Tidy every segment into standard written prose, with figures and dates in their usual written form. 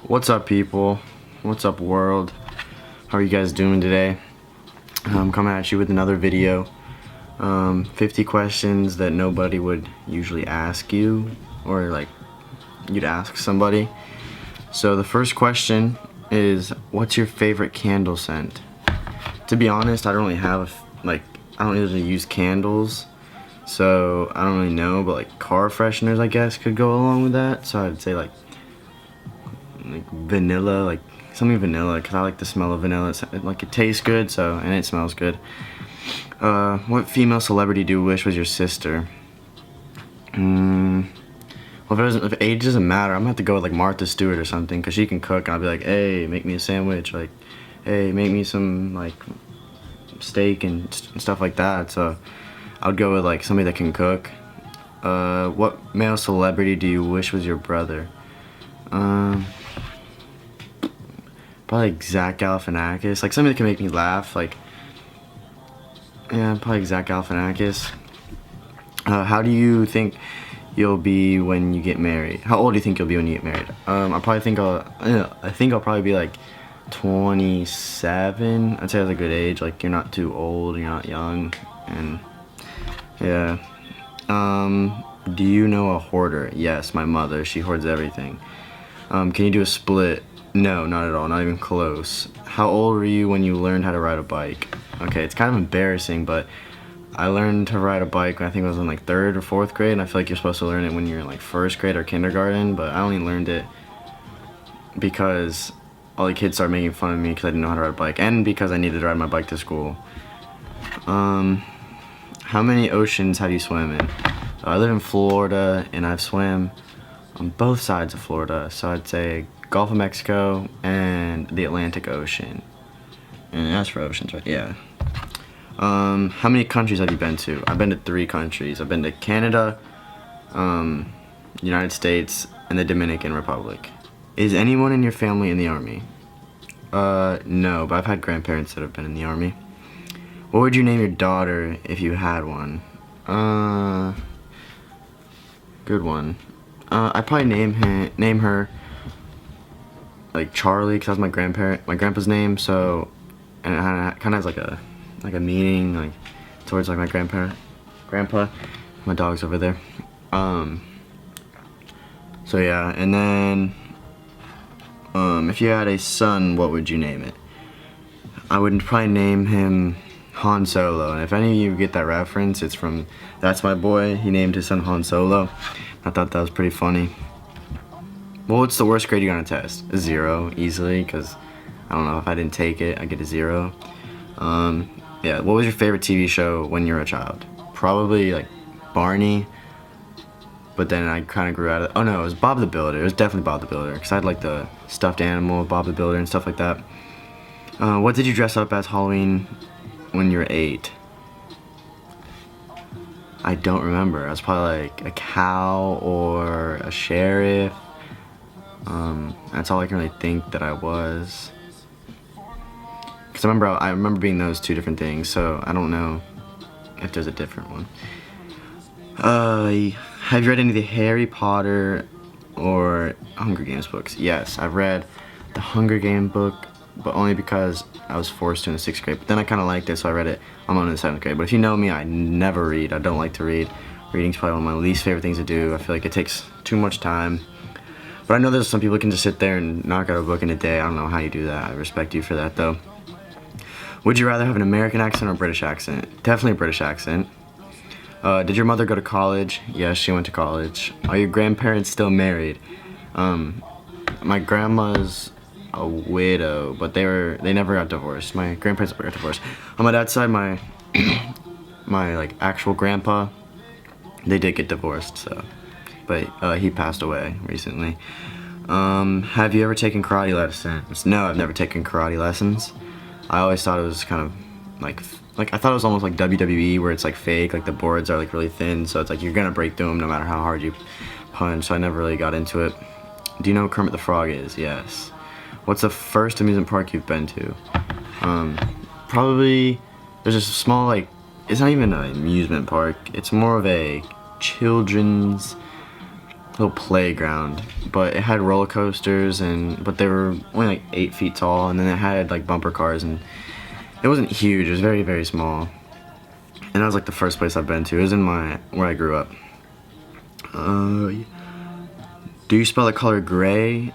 What's up, people? What's up, world? How are you guys doing today? I'm coming at you with another video. 50 questions that nobody would usually ask you, or like you'd ask somebody. So the first question is, what's your favorite candle scent? To be honest, I don't really have I don't usually use candles, so I don't really know, but like car fresheners, I guess, could go along with that. So I'd say like vanilla, like something vanilla, because I like the smell of vanilla. It tastes good, so, and it smells good. What female celebrity do you wish was your sister? Well, if age doesn't matter, I'm gonna have to go with like Martha Stewart or something, because she can cook, and I'll be like, hey, make me a sandwich, like, hey, make me some like steak and stuff like that. So I would go with like somebody that can cook. What male celebrity do you wish was your brother? Probably like Zach Galifianakis, like somebody that can make me laugh. Like, yeah, probably Zach Galifianakis. How do you think you'll be when you get married? How old do you think you'll be when you get married? I think I'll probably be like 27. I'd say that's a good age. Like, you're not too old, you're not young, and yeah. Do you know a hoarder? Yes, my mother. She hoards everything. Can you do a split? No, not at all. Not even close. How old were you when you learned how to ride a bike? Okay, it's kind of embarrassing, but I learned to ride a bike when I think I was in like 3rd or 4th grade, and I feel like you're supposed to learn it when you're in like 1st grade or kindergarten, but I only learned it because all the kids started making fun of me because I didn't know how to ride a bike, and because I needed to ride my bike to school. How many oceans have you swam in? I live in Florida, and I've swam on both sides of Florida, so I'd say Gulf of Mexico and the Atlantic Ocean. And that's for oceans, right? Yeah. How many countries have you been to? I've been to 3 countries. I've been to Canada, United States, and the Dominican Republic. Is anyone in your family in the Army? No, but I've had grandparents that have been in the Army. What would you name your daughter if you had one? Good one. I'd probably name her like Charlie, because that's my grandpa's name. So, and it kind of has like a meaning like towards like my grandpa. My dog's over there. So yeah, and then if you had a son, what would you name it? I would probably name him Han Solo, and if any of you get that reference, it's from That's My Boy. He named his son Han Solo. I thought that was pretty funny. Well, what's the worst grade you got on a test? A 0, easily, because I don't know, if I didn't take it, I'd get a 0. Yeah, what was your favorite TV show when you were a child? Probably like Barney, but then I kind of grew out of it. Oh no, it was Bob the Builder. It was definitely Bob the Builder, because I had like the stuffed animal of Bob the Builder and stuff like that. What did you dress up as Halloween when you were 8? I don't remember. I was probably like a cow or a sheriff. That's all I can really think that I was. Because I remember being those 2 different things, so I don't know if there's a different one. Have you read any of the Harry Potter or Hunger Games books? Yes, I've read the Hunger Games book, but only because I was forced to in the 6th grade. But then I kind of liked it, so I read it on my own in the 7th grade. But if you know me, I never read. I don't like to read. Reading's probably one of my least favorite things to do. I feel like it takes too much time. But I know there's some people who can just sit there and knock out a book in a day. I don't know how you do that. I respect you for that, though. Would you rather have an American accent or a British accent? Definitely a British accent. Did your mother go to college? Yes, she went to college. Are your grandparents still married? My grandma's a widow, but they never got divorced. My grandparents never got divorced. On my dad's side, my like actual grandpa, they did get divorced, so, but he passed away recently. Have you ever taken karate lessons? No, I've never taken karate lessons. I always thought it was kind of like I thought it was almost like WWE, where it's like fake, like the boards are like really thin, so it's like you're gonna break through them no matter how hard you punch. So I never really got into it. Do you know who Kermit the Frog is? Yes. What's the first amusement park you've been to? Probably, there's a small, like, it's not even an amusement park. It's more of a children's little playground, but it had roller coasters but they were only like 8 feet tall, and then it had like bumper cars, and it wasn't huge. It was very, very small. And that was like the first place I've been to. It was in where I grew up. Do you spell the color gray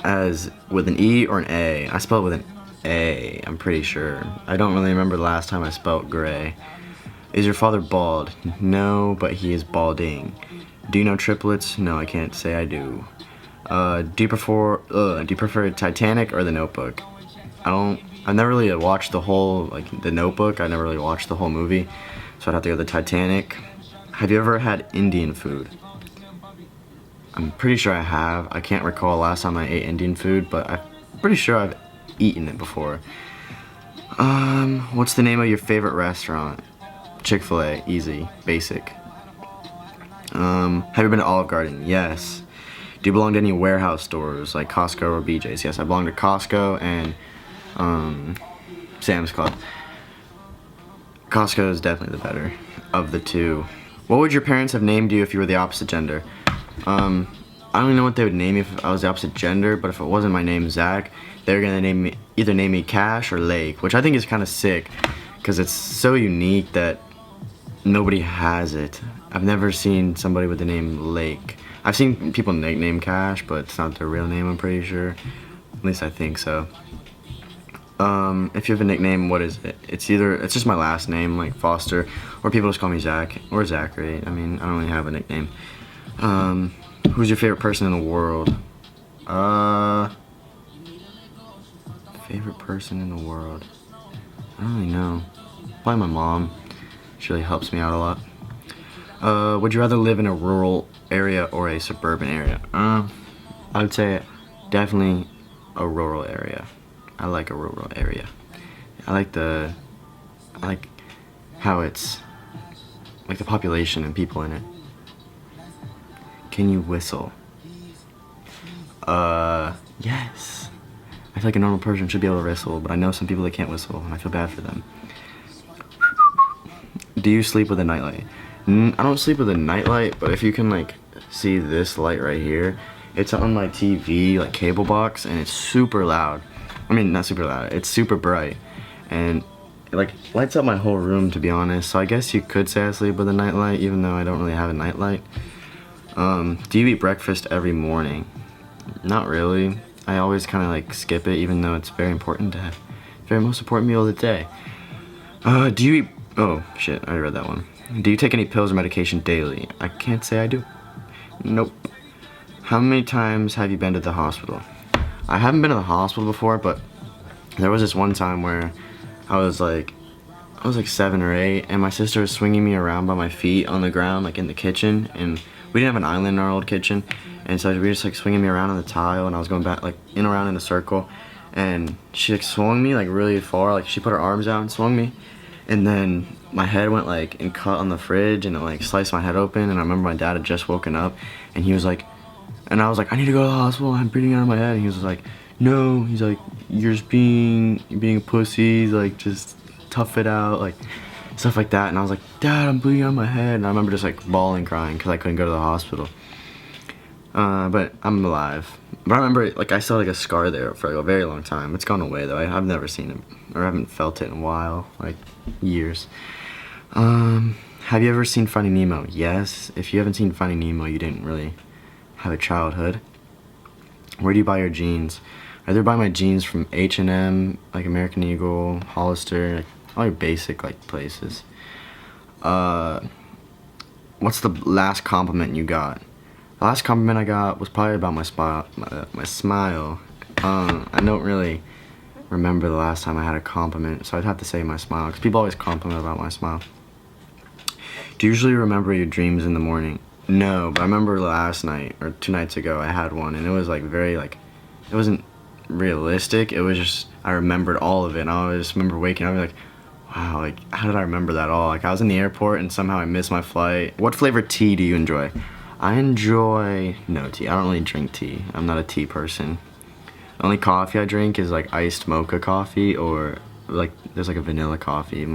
as with an E or an A? I spell it with an A, I'm pretty sure. I don't really remember the last time I spelled gray. Is your father bald? No, but he is balding. Do you know triplets? No, I can't say I do. Do you prefer Titanic or The Notebook? I've never really watched the whole, like, The Notebook. I never really watched the whole movie, so I'd have to go with the Titanic. Have you ever had Indian food? I'm pretty sure I have. I can't recall last time I ate Indian food, but I'm pretty sure I've eaten it before. What's the name of your favorite restaurant? Chick-fil-A, easy, basic. Have you been to Olive Garden? Yes. Do you belong to any warehouse stores like Costco or BJ's? Yes, I belong to Costco and Sam's Club. Costco is definitely the better of the two. What would your parents have named you if you were the opposite gender? I don't even know what they would name me if I was the opposite gender, but if it wasn't my name, Zach, they were gonna either name me Cash or Lake, which I think is kind of sick because it's so unique that nobody has it. I've never seen somebody with the name Lake. I've seen people nickname Cash, but it's not their real name, I'm pretty sure. At least I think so. If you have a nickname, what is it? It's just my last name, like Foster, or people just call me Zach, or Zachary. I mean, I don't really have a nickname. Who's your favorite person in the world? Favorite person in the world? I don't really know. Probably my mom. She really helps me out a lot. Would you rather live in a rural area or a suburban area? I would say definitely a rural area. I like a rural area. I like how it's like the population and people in it. Can you whistle? Yes. I feel like a normal person should be able to whistle, but I know some people that can't whistle, and I feel bad for them. Do you sleep with a nightlight? I don't sleep with a nightlight, but if you can like see this light right here, it's on my TV, like cable box, and it's super loud. I mean, not super loud, it's super bright, and it like lights up my whole room, to be honest. So I guess you could say I sleep with a nightlight, even though I don't really have a nightlight. Do you eat breakfast every morning? Not really. I always kind of like skip it, even though it's very important to have. Very most important meal of the day. Do you eat? Oh shit, I already read that one. Do you take any pills or medication daily? I can't say I do. Nope. How many times have you been to the hospital? I haven't been to the hospital before, but there was this one time where I was like 7 or 8, and my sister was swinging me around by my feet on the ground, like in the kitchen, and we didn't have an island in our old kitchen, and so we were just like swinging me around on the tile, and I was going back like in and around in a circle, and she like swung me like really far, like she put her arms out and swung me, and then my head went like and cut on the fridge, and it like sliced my head open. And I remember my dad had just woken up, and he was like, and I was like, I need to go to the hospital, I'm bleeding out of my head, and he was like, no, he's like, you're just being a pussy, like just tough it out, like stuff like that. And I was like, Dad, I'm bleeding out of my head. And I remember just like bawling, crying because I couldn't go to the hospital. But I'm alive. But I remember like I saw like a scar there for like a very long time. It's gone away though. I've never seen it, or haven't felt it in a while, like years. Have you ever seen Finding Nemo? Yes. If you haven't seen Finding Nemo, you didn't really have a childhood. Where do you buy your jeans? I either buy my jeans from H&M, like American Eagle, Hollister, like all your basic like places. What's the last compliment you got? The last compliment I got was probably about my smile. I don't really remember the last time I had a compliment, so I'd have to say my smile, because people always compliment about my smile. Do you usually remember your dreams in the morning? No, but I remember last night, or 2 nights ago, I had one, and it was like very like, it wasn't realistic, it was just, I remembered all of it, and I just remember waking up and like, wow, like, how did I remember that all? Like, I was in the airport, and somehow I missed my flight. What flavor tea do you enjoy? I enjoy no tea. I don't really drink tea. I'm not a tea person. The only coffee I drink is like iced mocha coffee, or like there's like a vanilla coffee.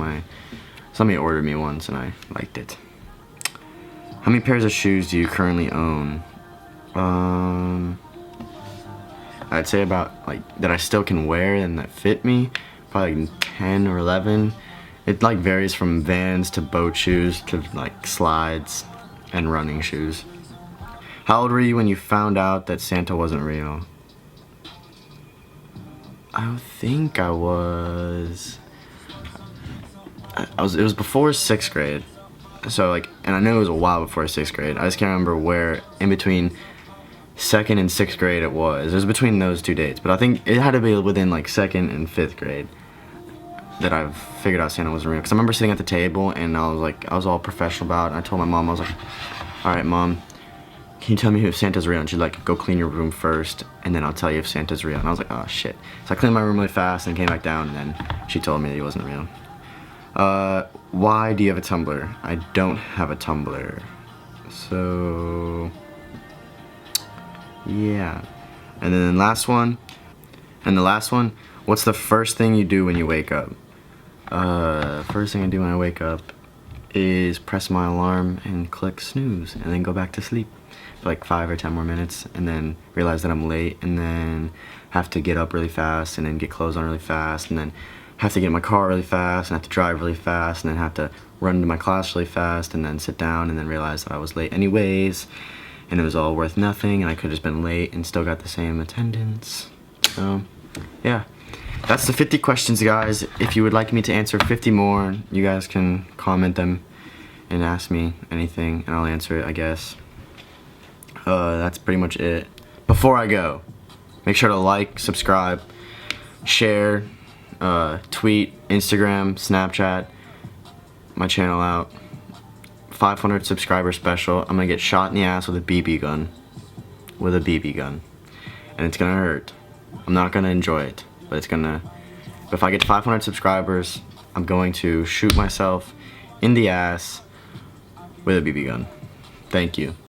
Somebody ordered me once and I liked it. How many pairs of shoes do you currently own? I'd say about, like, that I still can wear and that fit me, probably like 10 or 11. It like varies from Vans to boat shoes to like slides and running shoes. How old were you when you found out that Santa wasn't real? I think I was it was before 6th grade. So like, and I know it was a while before 6th grade. I just can't remember where in between 2nd and 6th grade it was. It was between those 2 dates, but I think it had to be within like 2nd and 5th grade that I've figured out Santa wasn't real. Because I remember sitting at the table and I was all professional about it. And I told my mom, I was like, all right, Mom, can you tell me if Santa's real? And she's like, go clean your room first, and then I'll tell you if Santa's real. And I was like, oh shit. So I cleaned my room really fast and came back down, and then she told me that he wasn't real. Why do you have a Tumblr? I don't have a Tumblr. So, yeah. And then the last one, what's the first thing you do when you wake up? First thing I do when I wake up is press my alarm and click snooze and then go back to sleep for like 5 or 10 more minutes, and then realize that I'm late, and then have to get up really fast and then get clothes on really fast, and then have to get in my car really fast and have to drive really fast, and then have to run to my class really fast and then sit down and then realize that I was late anyways and it was all worth nothing and I could have just been late and still got the same attendance. So yeah, that's the 50 questions, guys. If you would like me to answer 50 more, you guys can comment them and ask me anything and I'll answer it, I guess. That's pretty much it. Before I go, make sure to like, subscribe, share, tweet, Instagram, Snapchat my channel out. 500 subscriber special. I'm gonna get shot in the ass with a BB gun. With a BB gun. And it's gonna hurt. I'm not gonna enjoy it, but it's gonna... But if I get to 500 subscribers, I'm going to shoot myself in the ass with a BB gun. Thank you.